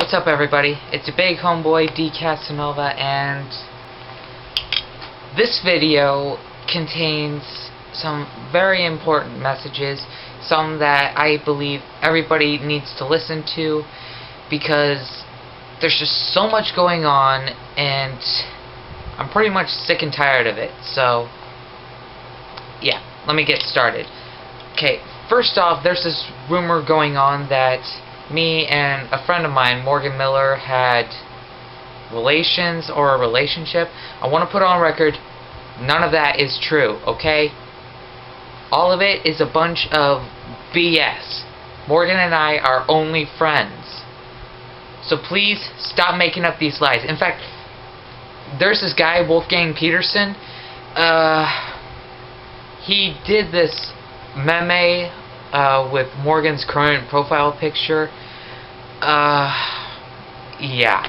What's up, everybody? It's your big homeboy D Casanova, and this video contains some very important messages, some that I believe everybody needs to listen to, because there's just so much going on and I'm pretty much sick and tired of it. So yeah, let me get started. Okay, first off, there's this rumor going on that me and a friend of mine, Morgan Miller, had relations or a relationship. I want to put on record, none of that is true, okay? All of it is a bunch of BS. Morgan and I are only friends. So please stop making up these lies. In fact, there's this guy, Wolfgang Peterson. He did this meme with Morgan's current profile picture. Yeah.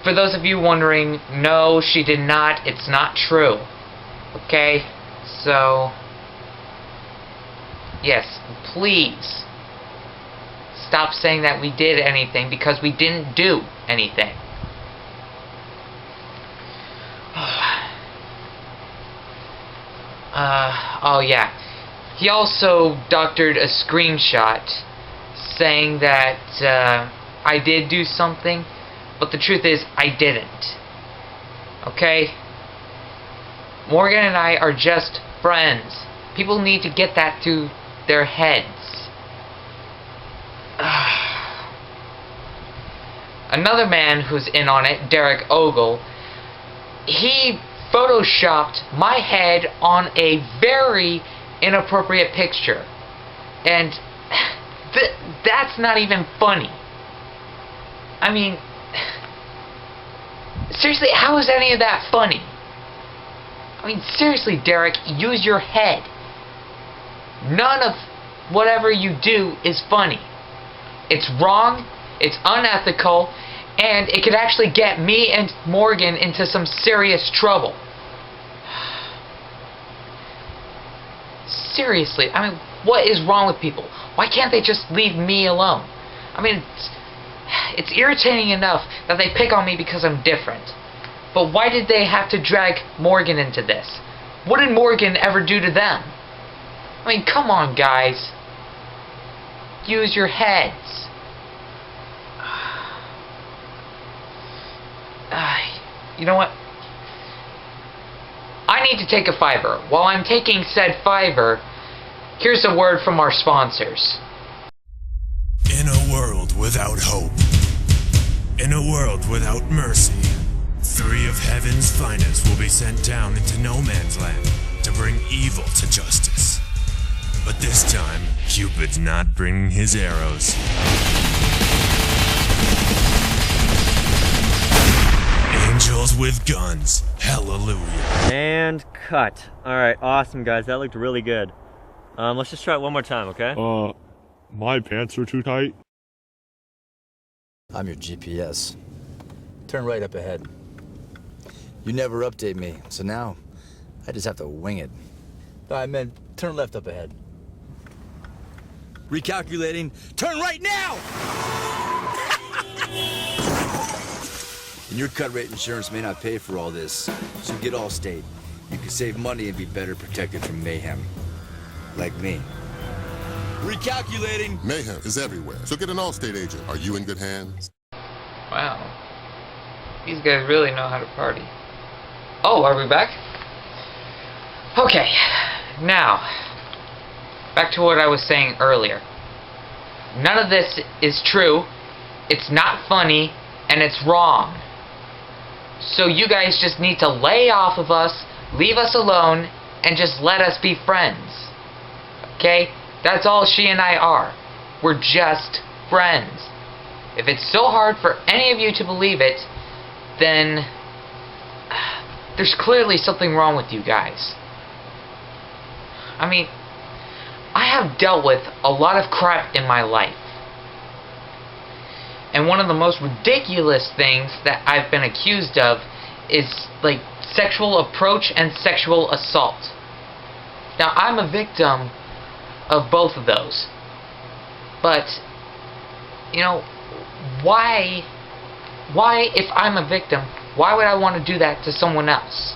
For those of you wondering, no, she did not. It's not true. Okay? So, yes, please stop saying that we did anything, because we didn't do anything. Oh yeah. He also doctored a screenshot saying that I did do something, but the truth is I didn't. Okay? Morgan and I are just friends. People need to get that through their heads. Another man who's in on it, Derek Ogle, he photoshopped my head on a very inappropriate picture, and that's not even funny. I mean, seriously, how is any of that funny? I mean, seriously, Derek, use your head. None of whatever you do is funny. It's wrong, it's unethical, and it could actually get me and Morgan into some serious trouble. Seriously, I mean, what is wrong with people? Why can't they just leave me alone? I mean, it's irritating enough that they pick on me because I'm different. But why did they have to drag Morgan into this? What did Morgan ever do to them? I mean, come on, guys. Use your heads. You know what? I need to take a fiver. While I'm taking said fiver, here's a word from our sponsors. In a world without hope, in a world without mercy, 3 of heaven's finest will be sent down into no man's land to bring evil to justice. But this time, Cupid's not bringing his arrows. Angels with guns. Hallelujah. And cut. Alright, awesome guys, that looked really good. Let's just try it one more time, okay? My pants are too tight. I'm your GPS. Turn right up ahead. You never update me, so now I just have to wing it. No, I meant turn left up ahead. Recalculating. Turn right now! And your cut rate insurance may not pay for all this, so get Allstate. You can save money and be better protected from mayhem. Like me. Recalculating! Mayhem is everywhere, so get an Allstate agent. Are you in good hands? Wow. These guys really know how to party. Oh, are we back? Okay. Now, back to what I was saying earlier. None of this is true. It's not funny, and it's wrong. So you guys just need to lay off of us, leave us alone, and just let us be friends. Okay? That's all she and I are. We're just friends. If it's so hard for any of you to believe it, then there's clearly something wrong with you guys. I mean, I have dealt with a lot of crap in my life. And one of the most ridiculous things that I've been accused of is, like, sexual approach and sexual assault. Now, I'm a victim of both of those. But you know, why, if I'm a victim, why would I want to do that to someone else?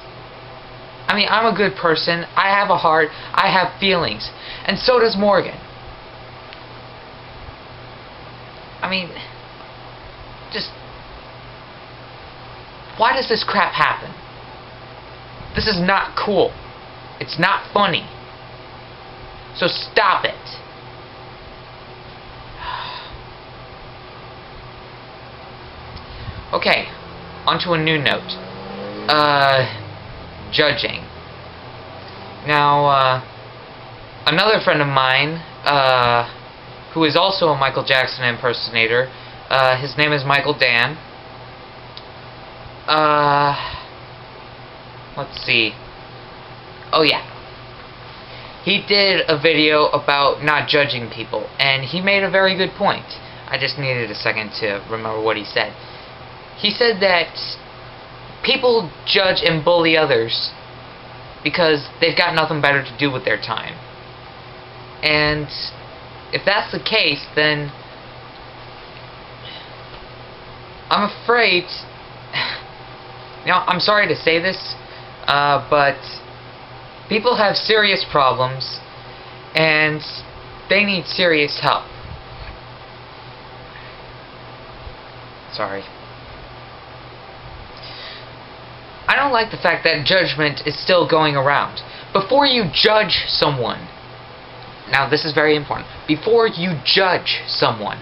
I mean, I'm a good person, I have a heart, I have feelings, and so does Morgan. I mean, just, why does this crap happen? This is not cool. It's not funny. So stop it. Okay, on to a new note. Judging. Now, another friend of mine, who is also a Michael Jackson impersonator, his name is Michael Dan. Let's see. Oh yeah. He did a video about not judging people, and he made a very good point. I just needed a second to remember what he said. He said that people judge and bully others because they've got nothing better to do with their time. And if that's the case, then I'm afraid, you know, I'm sorry to say this, but people have serious problems and they need serious help. Sorry. I don't like the fact that judgment is still going around. Before you judge someone, now this is very important, before you judge someone,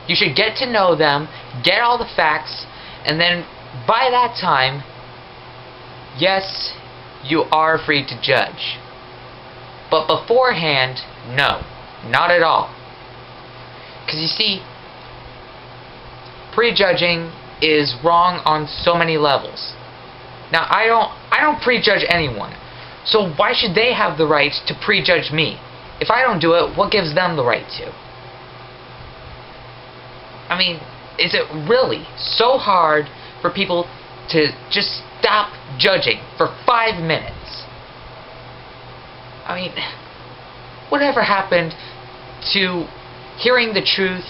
you should get to know them, get all the facts, and then by that time, yes, you are free to judge. But beforehand, no, not at all. Because you see, prejudging is wrong on so many levels. Now, I don't prejudge anyone, so why should they have the right to prejudge me? If I don't do it, what gives them the right to? I mean, is it really so hard for people to just stop judging for 5 minutes? I mean, whatever happened to hearing the truth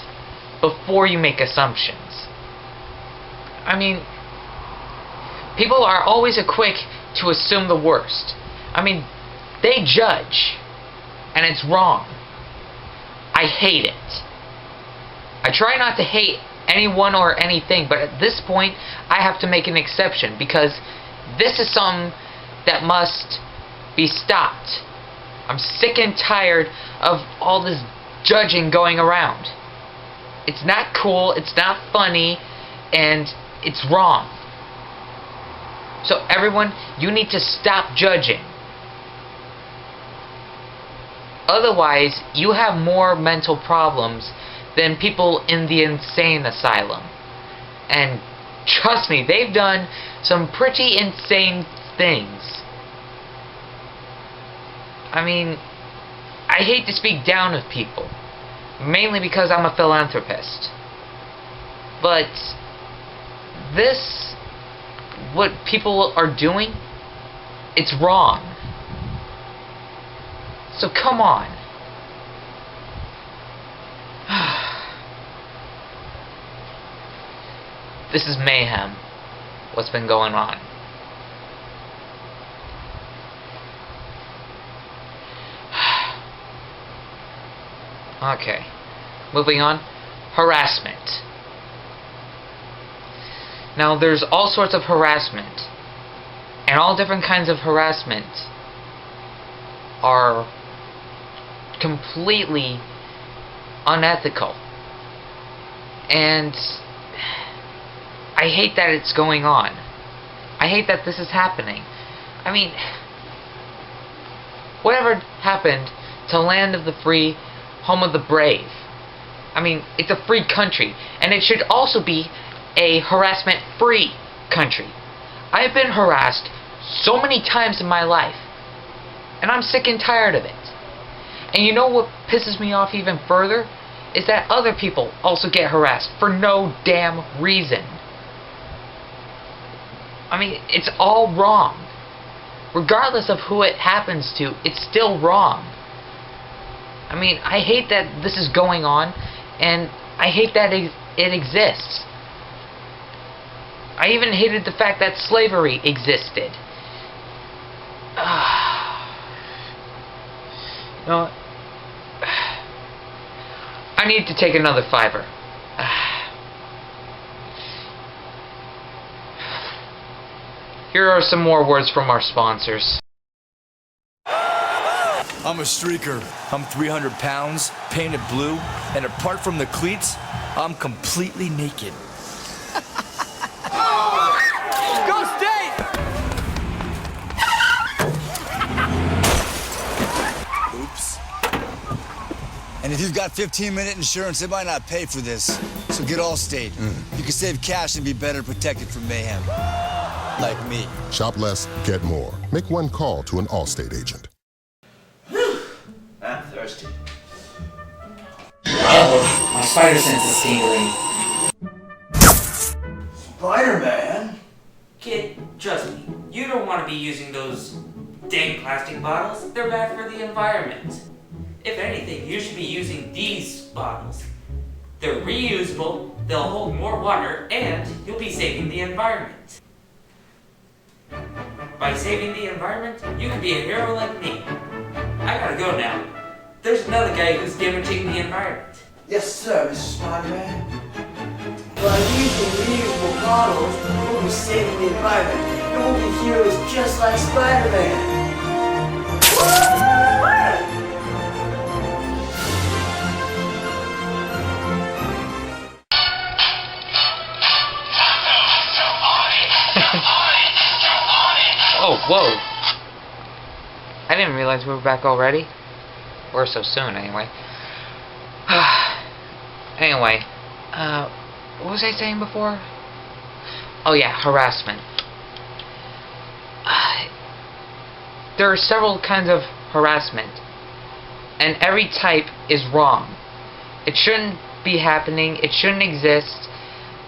before you make assumptions? I mean, people are always quick to assume the worst. I mean, they judge, and it's wrong. I hate it. I try not to hate anyone or anything, but at this point, I have to make an exception, because this is something that must be stopped. I'm sick and tired of all this judging going around. It's not cool, it's not funny, and it's wrong. So everyone, you need to stop judging. Otherwise, you have more mental problems than people in the insane asylum. And trust me, they've done some pretty insane things. I mean, I hate to speak down of people, mainly because I'm a philanthropist. But this, what people are doing, it's wrong. So come on. This is mayhem, what's been going on. Okay, moving on. Harassment. Now, there's all sorts of harassment, and all different kinds of harassment are completely unethical. And I hate that it's going on. I hate that this is happening. I mean, whatever happened to land of the free, home of the brave? I mean, it's a free country, and it should also be a harassment-free country. I've been harassed so many times in my life, and I'm sick and tired of it. And you know what pisses me off even further? Is that other people also get harassed for no damn reason. I mean, it's all wrong. Regardless of who it happens to, it's still wrong. I mean, I hate that this is going on, and I hate that it exists. I even hated the fact that slavery existed. You know what? I need to take another $5. Here are some more words from our sponsors. I'm a streaker. I'm 300 pounds, painted blue, and apart from the cleats, I'm completely naked. Go State! Oops. And if you've got 15-minute insurance, it might not pay for this. So get Allstate. You can save cash and be better protected from mayhem. Like me. Shop less, get more. Make one call to an Allstate agent. I'm thirsty. Uh-oh, my spider sense is tingling. Spider-Man? Kid, trust me, you don't want to be using those dang plastic bottles. They're bad for the environment. If anything, you should be using these bottles. They're reusable, they'll hold more water, and you'll be saving the environment. By saving the environment, you can be a hero like me. I gotta go now. There's another guy who's damaging the environment. Yes, sir, Mr. Spider-Man. By using reusable bottles, we'll be saving the environment, and we'll be heroes just like Spider-Man. Oh, whoa. I didn't realize we were back already. Or so soon, anyway. Anyway, what was I saying before? Oh yeah, harassment. There are several kinds of harassment, and every type is wrong. It shouldn't be happening. It shouldn't exist.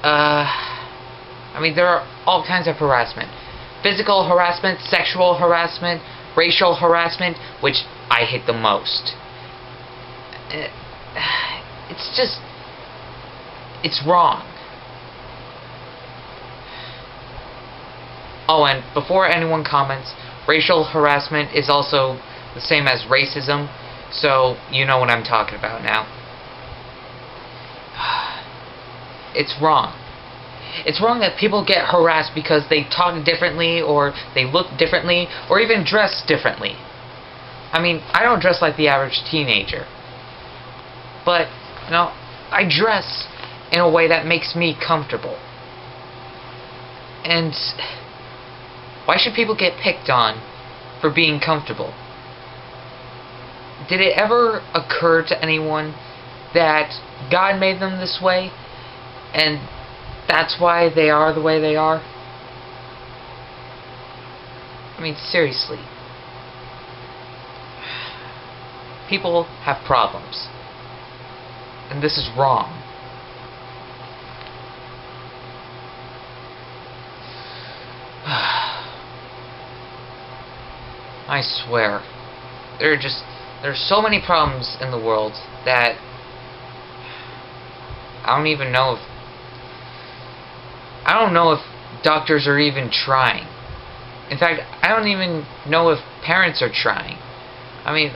I mean, there are all kinds of harassment. Physical harassment, sexual harassment, racial harassment, which I hate the most. It's just... it's wrong. Oh, and before anyone comments, racial harassment is also the same as racism, so you know what I'm talking about now. It's wrong. It's wrong that people get harassed because they talk differently, or they look differently, or even dress differently. I mean, I don't dress like the average teenager. But, you know, I dress in a way that makes me comfortable. And why should people get picked on for being comfortable? Did it ever occur to anyone that God made them this way, and that's why they are the way they are? I mean, seriously. People have problems. And this is wrong. I swear. There's so many problems in the world that I don't know if doctors are even trying. In fact, I don't even know if parents are trying. I mean,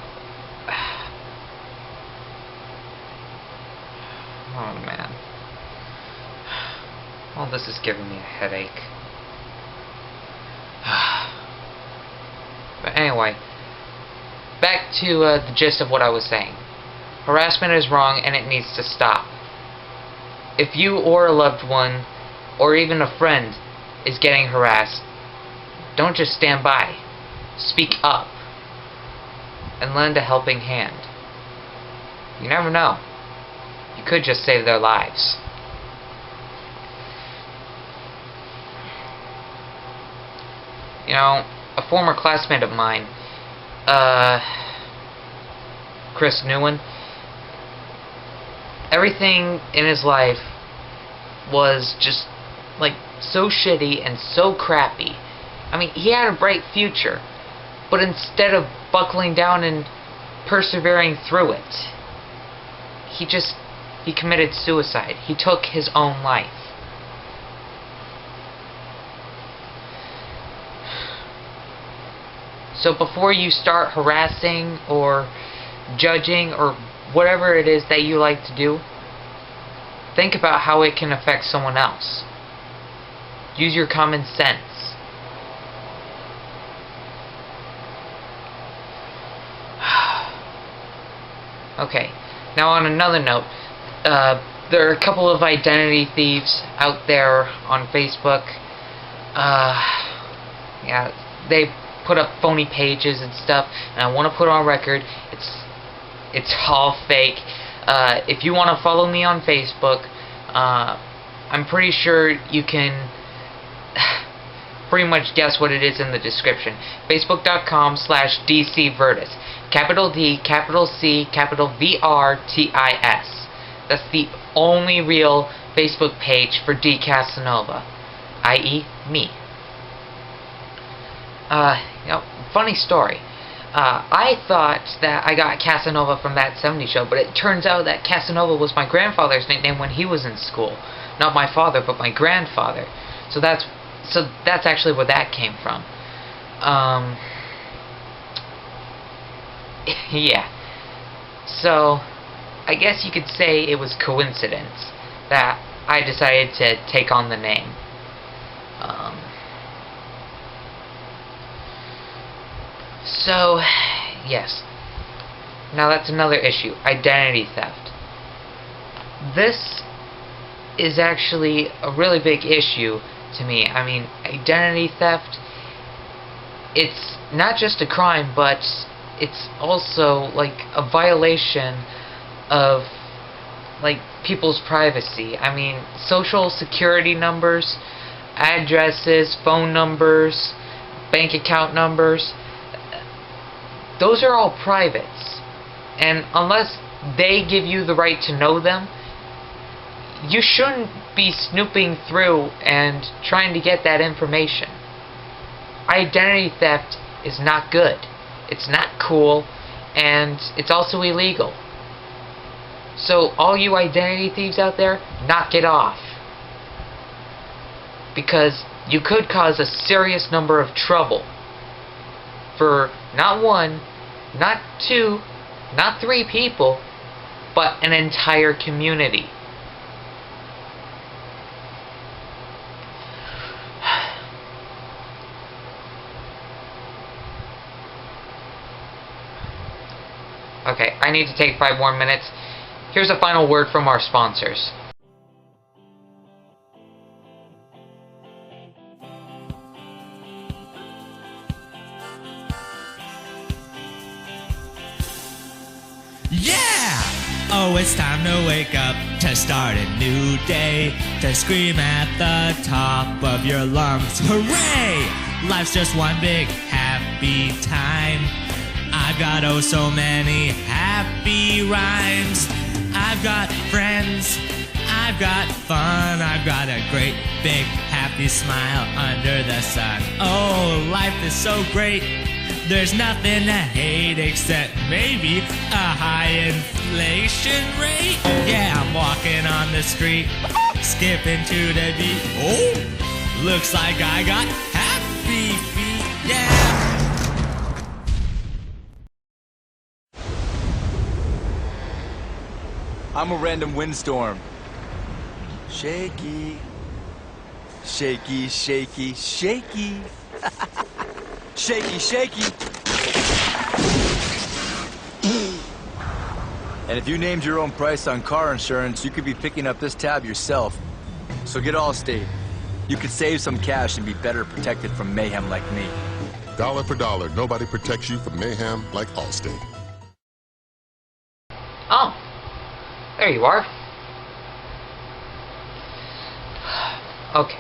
oh man. All this is giving me a headache. But anyway, back to the gist of what I was saying. Harassment is wrong and it needs to stop. If you or a loved one, or even a friend, is getting harassed, don't just stand by. Speak up. And lend a helping hand. You never know. You could just save their lives. You know, a former classmate of mine, Chris Newen, everything in his life was just like so shitty and so crappy. I mean, he had a bright future, but instead of buckling down and persevering through it, he just He committed suicide. He took his own life. So before you start harassing or judging or whatever it is that you like to do, think about how it can affect someone else. Use your common sense. Okay, now on another note, there are a couple of identity thieves out there on Facebook. Yeah, they put up phony pages and stuff, and I want to put on record, it's all fake. If you want to follow me on Facebook, I'm pretty sure you can pretty much guess what it is in the description. Facebook.com/DCVirtus. Capital D, capital C, capital VRTIS. That's the only real Facebook page for D Casanova, i.e. me. Funny story. I thought that I got Casanova from That 70s Show, but it turns out that Casanova was my grandfather's nickname when he was in school. Not my father, but my grandfather. So that's actually where that came from. Yeah. So, I guess you could say it was coincidence that I decided to take on the name. So, yes. Now that's another issue. Identity theft. This is actually a really big issue to me. I mean, identity theft, it's not just a crime, but it's also like a violation of like people's privacy. I mean, social security numbers, addresses, phone numbers, bank account numbers, those are all privates. And unless they give you the right to know them, you shouldn't be snooping through and trying to get that information. Identity theft is not good. It's not cool, and it's also illegal. So all you identity thieves out there, knock it off. Because you could cause a serious number of trouble for not one, not two, not three people, but an entire community. Okay, I need to take 5 more minutes. Here's a final word from our sponsors. Yeah! Oh, it's time to wake up, to start a new day, to scream at the top of your lungs. Hooray! Life's just one big happy time. I've got oh so many happy rhymes. I've got friends, I've got fun, I've got a great big happy smile under the sun. Oh, life is so great, there's nothing to hate except maybe a high inflation rate. Yeah, I'm walking on the street, skipping to the beat. Oh, looks like I got happy feet, yeah. I'm a random windstorm. Shaky. Shaky, shaky, shaky. Shaky, shaky. And if you named your own price on car insurance, you could be picking up this tab yourself. So get Allstate. You could save some cash and be better protected from mayhem like me. Dollar for dollar, nobody protects you from mayhem like Allstate. Oh, there you are. Okay.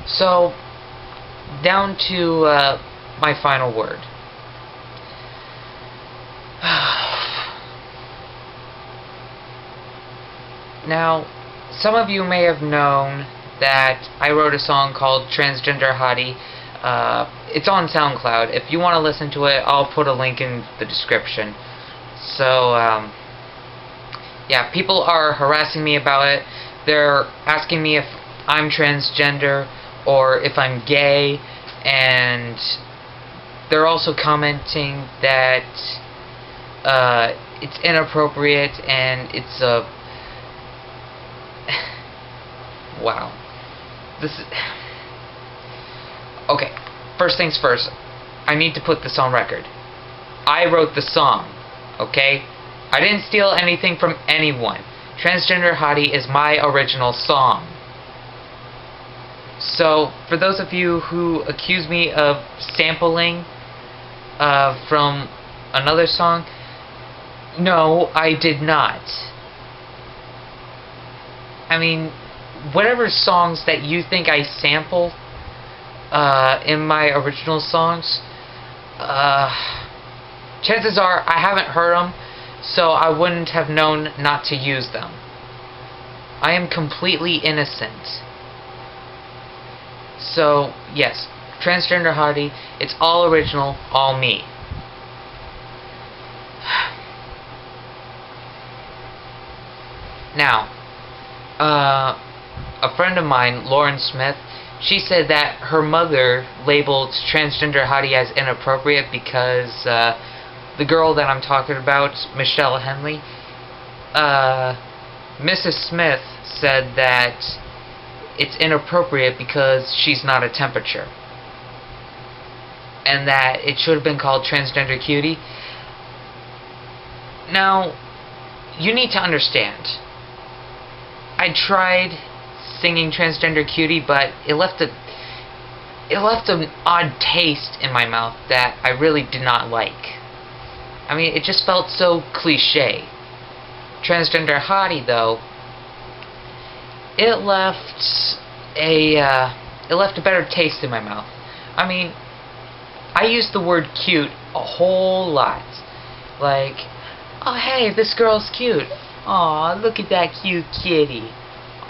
So, down to my final word. Now, some of you may have known that I wrote a song called Transgender Hottie. It's on SoundCloud. If you want to listen to it, I'll put a link in the description. So, yeah, people are harassing me about it. They're asking me if I'm transgender or if I'm gay, and they're also commenting that it's inappropriate and it's a... wow. This is... Okay, first things first, I need to put this on record. I wrote the song, okay? I didn't steal anything from anyone. Transgender Hottie is my original song. So, for those of you who accuse me of sampling from another song, no, I did not. I mean, whatever songs that you think I sampled in my original songs, chances are I haven't heard them, so I wouldn't have known not to use them. I am completely innocent. So, yes, Transgender Hottie, it's all original, all me. Now, a friend of mine, Lauren Smith, she said that her mother labeled Transgender Hottie as inappropriate because the girl that I'm talking about, Michelle Hendley, Mrs. Smith said that it's inappropriate because she's not a temperature, and that it should have been called Transgender Cutie. Now, you need to understand, I tried singing Transgender Cutie, but it left an odd taste in my mouth that I really did not like. I mean, it just felt so cliche. Transgender Hottie, though, it left a better taste in my mouth. I mean, I used the word cute a whole lot. Like, oh hey, this girl's cute. Aw, look at that cute kitty.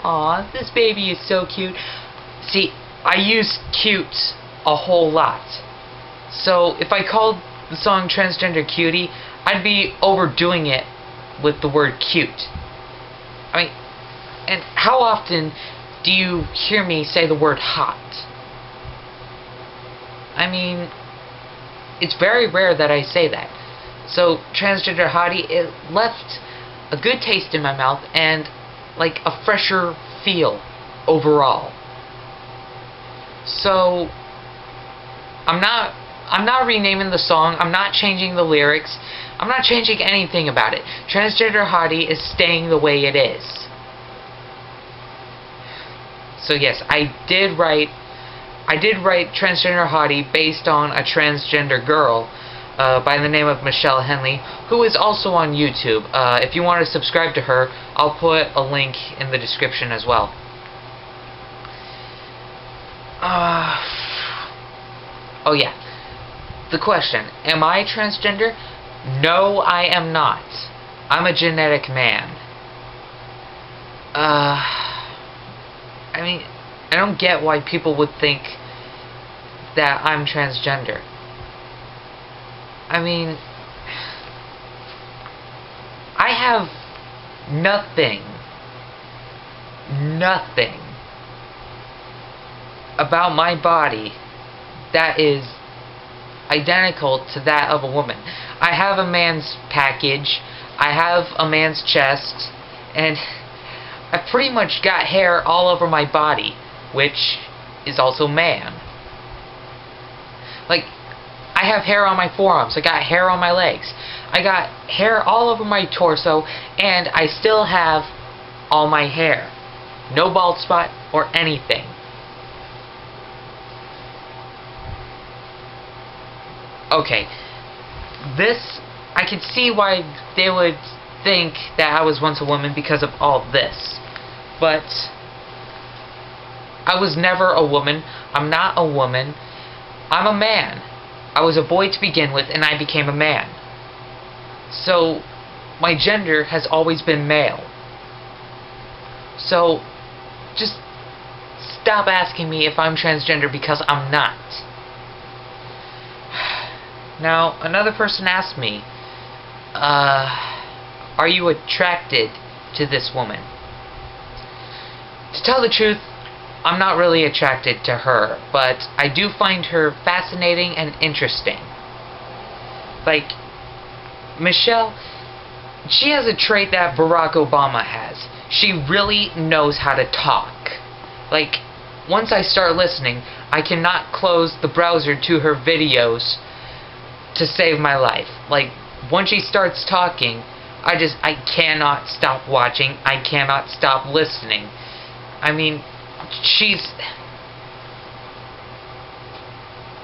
Aw, this baby is so cute. See, I use cute a whole lot. So if I called the song Transgender Cutie, I'd be overdoing it with the word cute. I mean, and how often do you hear me say the word hot? I mean, it's very rare that I say that. So, Transgender Hottie, it left a good taste in my mouth and like a fresher feel overall. So, I'm not renaming the song, I'm not changing the lyrics, I'm not changing anything about it. Transgender Hottie is staying the way it is. So yes, I did write Transgender Hottie based on a transgender girl by the name of Michelle Hendley, who is also on YouTube. If you want to subscribe to her, I'll put a link in the description as well. Oh yeah, the question, am I transgender? No, I am not. I'm a genetic man. I mean, I don't get why people would think that I'm transgender. I mean, I have nothing about my body that is identical to that of a woman. I have a man's package, I have a man's chest, and I've pretty much got hair all over my body, which is also man. Like, I have hair on my forearms, I got hair on my legs, I got hair all over my torso, and I still have all my hair. No bald spot or anything. Okay, this, I could see why they would think that I was once a woman because of all this. But I was never a woman. I'm not a woman. I'm a man. I was a boy to begin with, and I became a man. So, my gender has always been male. So, just stop asking me if I'm transgender, because I'm not. Now, another person asked me, are you attracted to this woman? To tell the truth, I'm not really attracted to her, but I do find her fascinating and interesting. Like, Michelle, she has a trait that Barack Obama has. She really knows how to talk. Like, once I start listening, I cannot close the browser to her videos to save my life. Like, once she starts talking, I cannot stop watching. I cannot stop listening. I mean,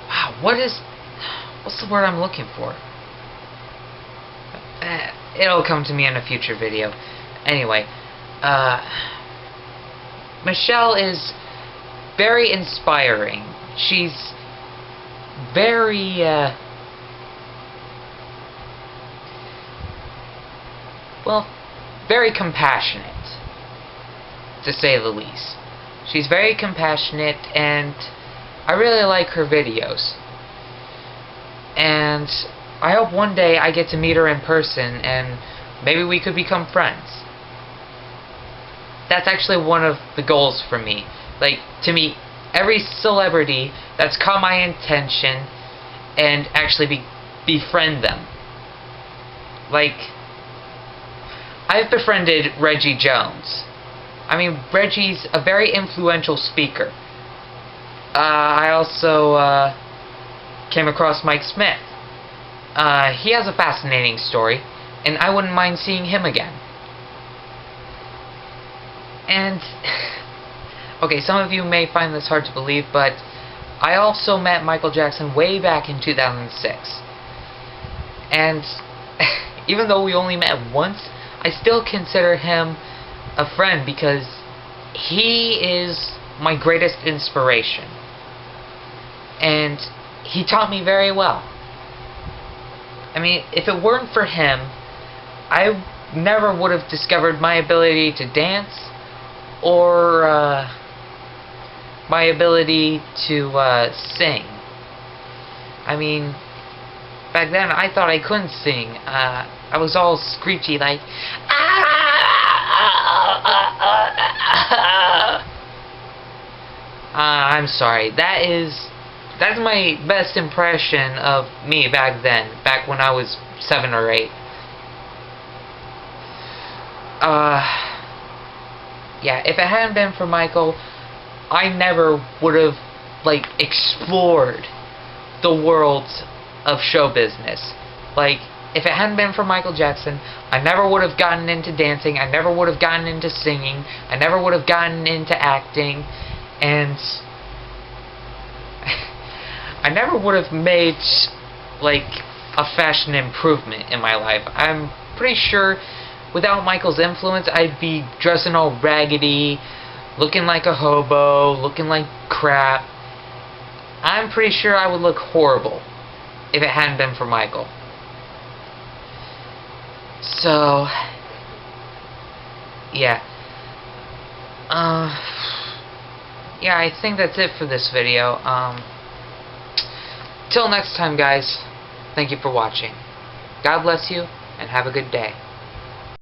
wow, what's the word I'm looking for? It'll come to me in a future video. Anyway, Michelle is very inspiring. She's very, well, very compassionate, to say the least. She's very compassionate, and I really like her videos. And I hope one day I get to meet her in person, and maybe we could become friends. That's actually one of the goals for me. Like, to meet every celebrity that's caught my attention and actually befriend them. Like, I've befriended Reggie Jones. I mean, Reggie's a very influential speaker. I also came across Mike Smith. He has a fascinating story, and I wouldn't mind seeing him again. And, okay, some of you may find this hard to believe, but I also met Michael Jackson way back in 2006. And even though we only met once, I still consider him a friend because he is my greatest inspiration. And he taught me very well. I mean, if it weren't for him, I never would have discovered my ability to dance or my ability to sing. I mean, back then I thought I couldn't sing. I was all screechy, like, I'm sorry. That's my best impression of me back then, back when I was 7 or 8. Yeah, if it hadn't been for Michael, I never would have, like, explored the world of show business. Like, if it hadn't been for Michael Jackson, I never would have gotten into dancing, I never would have gotten into singing, I never would have gotten into acting, and I never would have made, like, a fashion improvement in my life. I'm pretty sure without Michael's influence, I'd be dressing all raggedy, looking like a hobo, looking like crap. I'm pretty sure I would look horrible if it hadn't been for Michael. So, yeah. Yeah, I think that's it for this video. Till next time, guys, thank you for watching. God bless you, and have a good day.